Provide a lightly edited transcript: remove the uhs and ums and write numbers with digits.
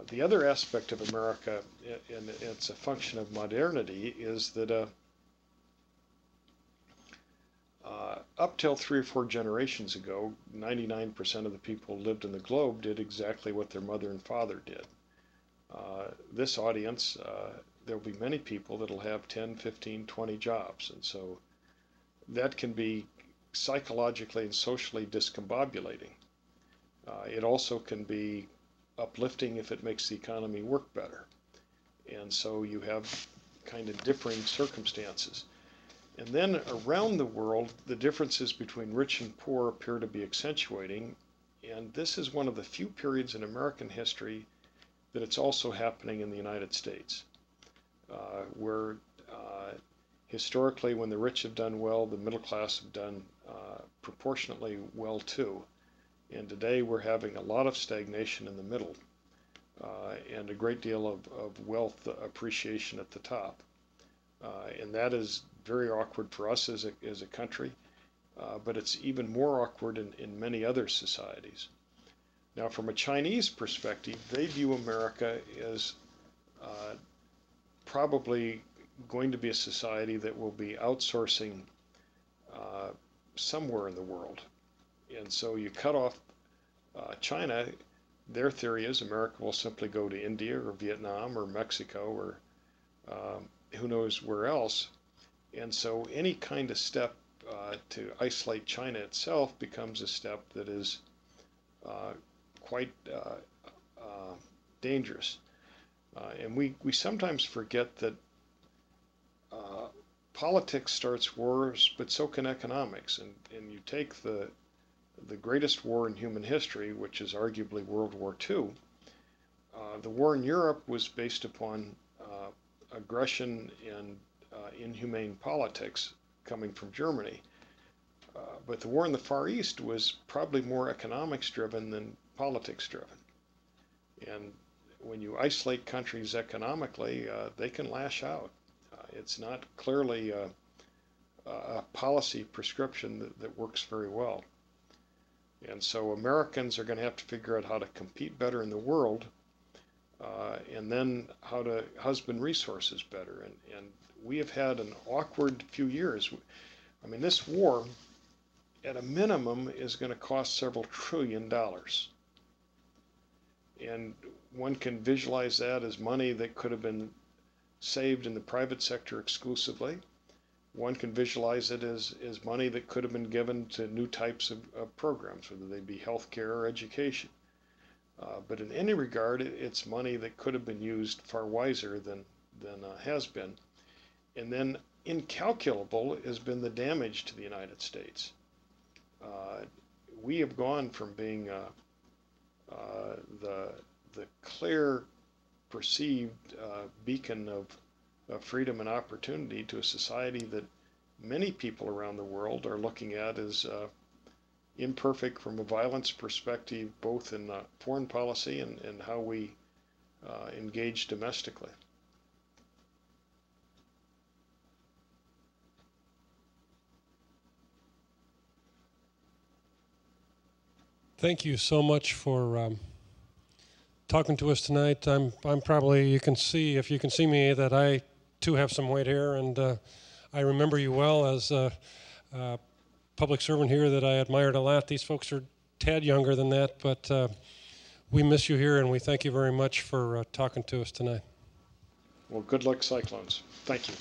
The other aspect of America, and it's a function of modernity, is that up till 3 or 4 generations ago, 99% of the people who lived in the globe did exactly what their mother and father did. This audience, there'll be many people that'll have 10, 15, 20 jobs, and so that can be psychologically and socially discombobulating. It also can be uplifting if it makes the economy work better. And so you have kind of differing circumstances. And then around the world, the differences between rich and poor appear to be accentuating. And this is one of the few periods in American history that it's also happening in the United States, where historically, when the rich have done well, the middle class have done proportionately well too. And today we're having a lot of stagnation in the middle and a great deal of wealth appreciation at the top. And that is very awkward for us as a country, but it's even more awkward in many other societies. Now, from a Chinese perspective, they view America as probably going to be a society that will be outsourcing somewhere in the world. And so you cut off China, their theory is America will simply go to India or Vietnam or Mexico or who knows where else. And so any kind of step to isolate China itself becomes a step that is quite dangerous. And we sometimes forget that politics starts wars, but so can economics. And you take the greatest war in human history, which is arguably World War II. The war in Europe was based upon aggression and inhumane politics coming from Germany. But the war in the Far East was probably more economics driven than politics driven. And when you isolate countries economically, they can lash out. It's not clearly a policy prescription that works very well. And so Americans are going to have to figure out how to compete better in the world, and then how to husband resources better. And we have had an awkward few years. I mean, this war, at a minimum, is going to cost several $1 trillion. And one can visualize that as money that could have been saved in the private sector exclusively. One can visualize it as money that could have been given to new types of programs, whether they be healthcare or education. But in any regard, it's money that could have been used far wiser than has been. And then incalculable has been the damage to the United States. We have gone from being the clear perceived beacon of freedom and opportunity to a society that many people around the world are looking at as imperfect from a violence perspective, both in foreign policy and how we engage domestically. Thank you so much for talking to us tonight. I'm probably, you can see, if you can see me, that I too have some white hair, and I remember you well as a public servant here that I admired a lot. These folks are a tad younger than that, but we miss you here, and we thank you very much for talking to us tonight. Well, good luck, Cyclones. Thank you.